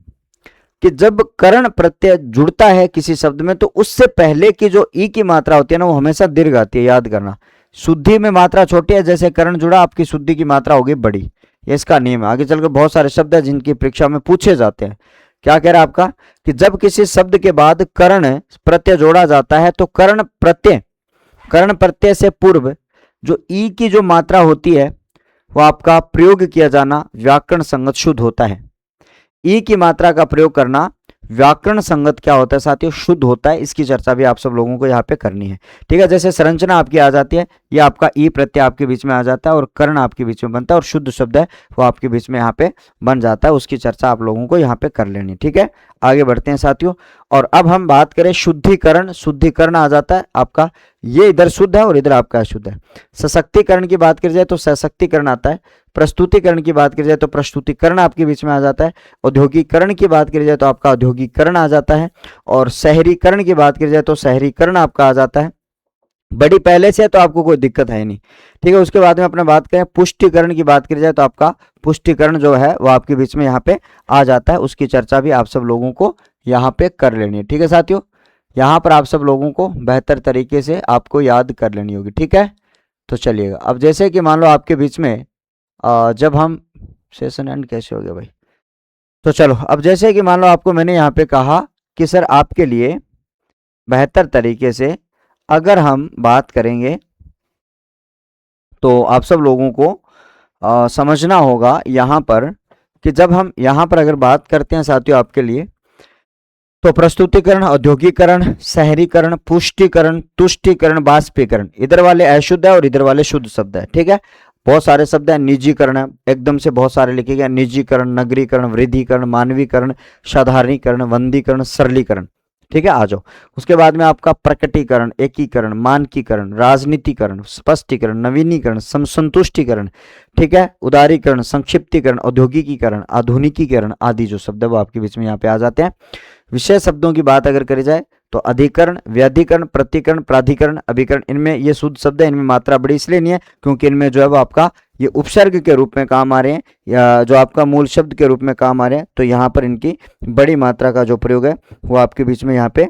कि जब कर्ण प्रत्यय जुड़ता है किसी शब्द में तो उससे पहले की जो ई की मात्रा होती है ना वो हमेशा दीर्घ आती है। याद करना, शुद्धि में मात्रा छोटी है, जैसे कर्ण जुड़ा आपकी शुद्धि की मात्रा होगी बड़ी, ये इसका नियम है। आगे चलकर बहुत सारे शब्द है जिनकी परीक्षा में पूछे जाते हैं। क्या कह रहा है आपका कि जब किसी शब्द के बाद कर्ण प्रत्यय जोड़ा जाता है तो कर्ण प्रत्यय से पूर्व जो ई की जो मात्रा होती है वो आपका प्रयोग किया जाना व्याकरण संगत शुद्ध होता है। ई की मात्रा का प्रयोग करना व्याकरण संगत क्या होता है साथियों, शुद्ध होता है। इसकी चर्चा भी आप सब लोगों को यहाँ पे करनी है। ठीक है, जैसे संरचना आपकी आ जाती है, ये आपका ई प्रत्यय आपके बीच में आ जाता है और कर्ण आपके बीच में बनता है और शुद्ध शब्द है वो आपके बीच में यहाँ पे बन जाता है। उसकी चर्चा आप लोगों को यहाँ पे कर लेनी। ठीक है, आगे बढ़ते हैं साथियों, और अब हम बात करें शुद्धिकरण। शुद्धिकरण आ जाता है आपका, ये इधर शुद्ध है और इधर आपका अशुद्ध है। सशक्तिकरण की बात करी जाए तो सशक्तिकरण आता है, प्रस्तुतिकरण की बात करी जाए तो प्रस्तुतिकरण आपके बीच में आ जाता है, औद्योगिकरण की बात करी जाए तो आपका औद्योगिकरण आ जाता है, और शहरीकरण की बात करी जाए तो शहरीकरण आपका आ जाता है। बड़ी पहले से है तो आपको कोई दिक्कत है नहीं। ठीक है, उसके बाद में अपने बात करें पुष्टिकरण की बात करी जाए तो आपका पुष्टिकरण जो है वो आपके बीच में यहाँ पे आ जाता है। उसकी चर्चा भी आप सब लोगों को यहाँ पे कर लेनी है। ठीक है साथियों, यहाँ पर आप सब लोगों को बेहतर तरीके से आपको याद कर लेनी होगी। ठीक है, तो चलिएगा, अब जैसे कि मान लो आपके बीच में जब हम सेशन एंड कैसे हो गया भाई, तो चलो अब जैसे कि मान लो आपको मैंने यहाँ पे कहा कि सर आपके लिए बेहतर तरीके से अगर हम बात करेंगे तो आप सब लोगों को समझना होगा यहाँ पर कि जब हम यहाँ पर अगर बात करते हैं साथियों आपके लिए तो प्रस्तुतिकरण, औद्योगिकरण, शहरीकरण, पुष्टिकरण, तुष्टिकरण, बाष्पीकरण, इधर वाले अशुद्ध है और इधर वाले शुद्ध शब्द है। ठीक है, बहुत सारे शब्द है, निजीकरण है, एकदम से बहुत सारे लिखे गए, निजीकरण, नगरीकरण, वृद्धिकरण, मानवीकरण, साधारणीकरण, वंदीकरण, सरलीकरण। ठीक है, आ जाओ। उसके बाद में आपका प्रकटीकरण, एकीकरण, मानकीकरण, राजनीतिकरण, स्पष्टीकरण, नवीनीकरण, संतुष्टिकरण, ठीक है, उदारीकरण, संक्षिप्तीकरण, औद्योगिकीकरण, आधुनिकीकरण आदि जो शब्द है वो आपके बीच में यहाँ पे आ जाते हैं। विषय शब्दों की बात अगर करी जाए तो अधिकरण, व्याधिकरण, प्रतिकरण, प्राधिकरण, अभिकरण, इनमें ये शुद्ध शब्द है, इनमें मात्रा बड़ी इसलिए नहीं है क्योंकि इनमें जो है वो आपका ये उपसर्ग के रूप में काम आ रहे हैं या जो आपका मूल शब्द के रूप में काम आ रहे हैं, तो यहाँ पर इनकी बड़ी मात्रा का जो प्रयोग है वो आपके बीच में यहाँ पे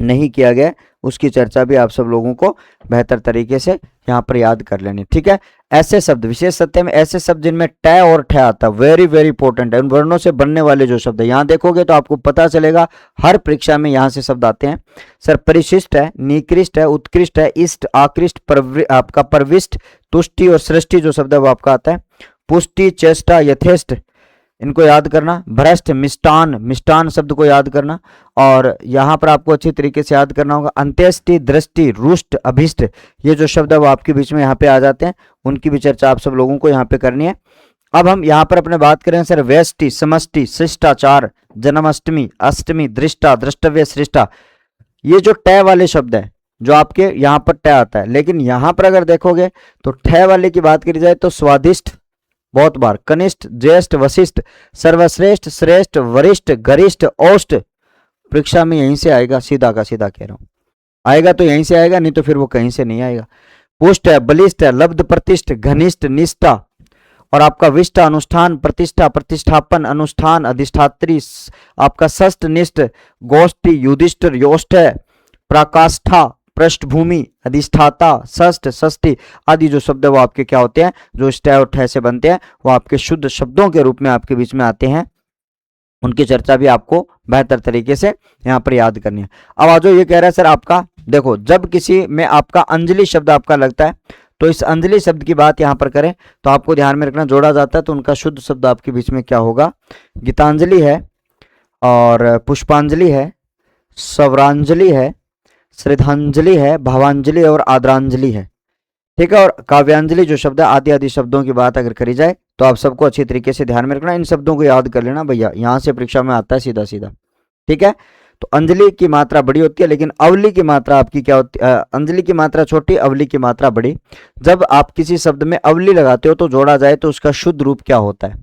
नहीं किया गया। उसकी चर्चा भी आप सब लोगों को बेहतर तरीके से यहाँ पर याद कर लेनी। ठीक है, ऐसे शब्द, विशेष सत्य में ऐसे शब्द जिनमें ट और ठ आता है, वेरी वेरी इंपॉर्टेंट है। उन वर्णों से बनने वाले जो शब्द है यहाँ देखोगे तो आपको पता चलेगा, हर परीक्षा में यहाँ से शब्द आते हैं। सर परिशिष्ट है, निकृष्ट है, उत्कृष्ट है, इष्ट, आकृष्ट, आपका परविष्ट, तुष्टि और सृष्टि जो शब्द है वो आपका आता है। पुष्टि, चेष्टा, यथेष्ट, इनको याद करना। भ्रष्ट, मिष्टान, मिष्टान शब्द को याद करना। और यहाँ पर आपको अच्छी तरीके से याद करना होगा अंत्येष्टि, दृष्टि, रुष्ट, अभिष्ट, ये जो शब्द है वो आपके बीच में यहाँ पे आ जाते हैं, उनकी भी चर्चा आप सब लोगों को यहाँ पे करनी है। अब हम यहाँ पर अपने बात करें सर व्यष्टि, समष्टि, शिष्टाचार, जन्माष्टमी, अष्टमी, दृष्टा, द्रष्टव्य, सृष्टा, ये जो ट वाले शब्द है जो आपके यहाँ पर ट आता है, लेकिन यहाँ पर अगर देखोगे तो ठ वाले की बात करी जाए तो स्वादिष्ट बहुत बार, कनिष्ठ, ज्येष्ठ, वशिष्ठ, सर्वश्रेष्ठ, श्रेष्ठ, वरिष्ठ, गरिष्ठ, औष्ठ, परीक्षा में यहीं से आएगा, सीधा का सीधा कह रहा हूं, आएगा तो यहीं से आएगा, नहीं तो फिर वो कहीं से नहीं आएगा। पुष्ट है, बलिष्ठ है, लब्ध, प्रतिष्ठ, घनिष्ठ, निष्ठा, और आपका विष्ट, अनुष्ठान, प्रतिष्ठा, प्रतिष्ठापन, अनुष्ठान, अधिष्ठात्री, आपका षष्ठ, निष्ठ, गोष्ठी, युधिष्ठिर, योष्ठ, प्रकाष्ठा, पृष्ठभूमि, अधिष्ठाता, षष्ठ, षष्ठी आदि जो शब्द है वो आपके क्या होते हैं, जो स्ट और ठ से बनते हैं, वो आपके शुद्ध शब्दों के रूप में आपके बीच में आते हैं। उनकी चर्चा भी आपको बेहतर तरीके से यहाँ पर याद करनी है। अब आज ये कह रहा है सर आपका देखो, जब किसी में आपका अंजलि शब्द आपका लगता है तो इस अंजलि शब्द की बात यहाँ पर करें तो आपको ध्यान में रखना, जोड़ा जाता है तो उनका शुद्ध शब्द आपके बीच में क्या होगा, गीतांजलि है, और पुष्पांजलि है, सौरांजलि है, श्रद्धांजलि है, भावांजलि और आदरांजलि है। ठीक है, और काव्यांजलि जो शब्द है, आदि आदि शब्दों की बात अगर करी जाए तो आप सबको अच्छी तरीके से ध्यान में रखना, इन शब्दों को याद कर लेना भैया, यहाँ से परीक्षा में आता है सीधा सीधा। ठीक है, तो अंजलि की मात्रा बड़ी होती है, लेकिन अवली की मात्रा आपकी क्या होती है, अंजलि की मात्रा छोटी, अवली की मात्रा बड़ी। जब आप किसी शब्द में अवली लगाते हो तो जोड़ा जाए तो उसका शुद्ध रूप क्या होता है,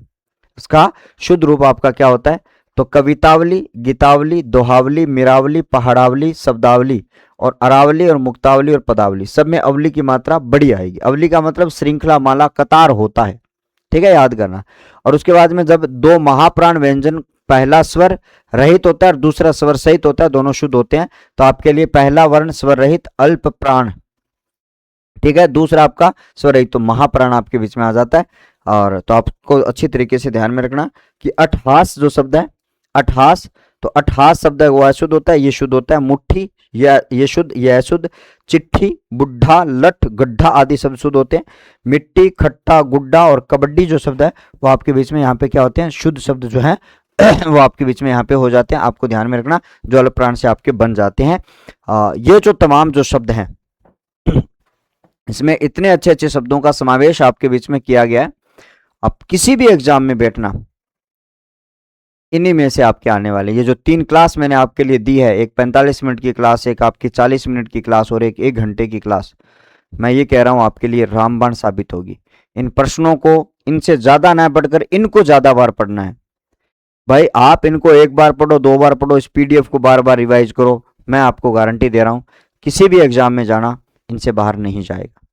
उसका शुद्ध रूप आपका क्या होता है, तो कवितावली, गीतावली, दोहावली, मीरावली, पहाड़ावली, शब्दावली और अरावली और मुक्तावली और पदावली, सब में अवली की मात्रा बड़ी आएगी। अवली का मतलब श्रृंखला, माला, कतार होता है। ठीक है, याद करना। और उसके बाद में जब दो महाप्राण व्यंजन, पहला स्वर रहित होता है और दूसरा स्वर सहित होता है, दोनों शुद्ध होते हैं, तो आपके लिए पहला वर्ण स्वर रहित अल्प प्राण, ठीक है, दूसरा आपका स्वर रहित, तो महाप्राण आपके बीच में आ जाता है। और तो आपको अच्छी तरीके से ध्यान में रखना कि अट्ठास जो शब्द है, अट्ठास, तो अट्ठास शब्द है वो अशुद्ध होता है, ये शुद्ध होता है। मुट्ठी ये शुद्ध, ये अशुद्ध। चिट्ठी, बुढ़ा, लठ, गड्ढा आदि शब्द शुद्ध होते हैं। मिट्टी, खट्टा, गुड्डा और कबड्डी जो शब्द है वो आपके बीच में यहाँ पे क्या होते हैं, शुद्ध शब्द जो है वो आपके बीच में यहाँ पे हो जाते हैं। आपको ध्यान में रखना, जो अल्प प्राण से आपके बन जाते हैं। ये जो तमाम जो शब्द हैं इसमें इतने अच्छे अच्छे शब्दों का समावेश आपके बीच में किया गया है। अब किसी भी एग्जाम में बैठना, इन्हीं में से आपके आने वाले, ये जो 3 क्लास मैंने आपके लिए दी है, एक 45 मिनट की क्लास, एक आपकी 40 मिनट की क्लास और एक 1 घंटे की क्लास, मैं ये कह रहा हूं आपके लिए रामबाण साबित होगी। इन प्रश्नों को इनसे ज्यादा ना पढ़कर इनको ज्यादा बार पढ़ना है भाई। आप इनको 1 बार पढ़ो, 2 बार पढ़ो, इस पीडीएफ को बार बार रिवाइज करो, मैं आपको गारंटी दे रहा हूं किसी भी एग्जाम में जाना इनसे बाहर नहीं जाएगा।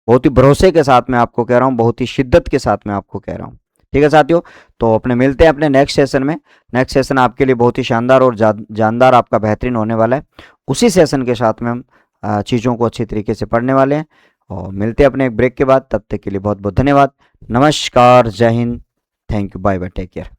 बहुत ही भरोसे के साथ मैं आपको कह रहा हूं, बहुत ही शिद्दत के साथ मैं आपको कह रहा हूं। ठीक है साथियों, तो अपने मिलते हैं अपने नेक्स्ट सेशन में। नेक्स्ट सेशन आपके लिए बहुत ही शानदार और जानदार आपका बेहतरीन होने वाला है। उसी सेशन के साथ में हम चीज़ों को अच्छी तरीके से पढ़ने वाले हैं और मिलते हैं अपने एक ब्रेक के बाद। तब तक के लिए बहुत बहुत धन्यवाद। नमस्कार, जय Hind, thank you, bye bye, take care.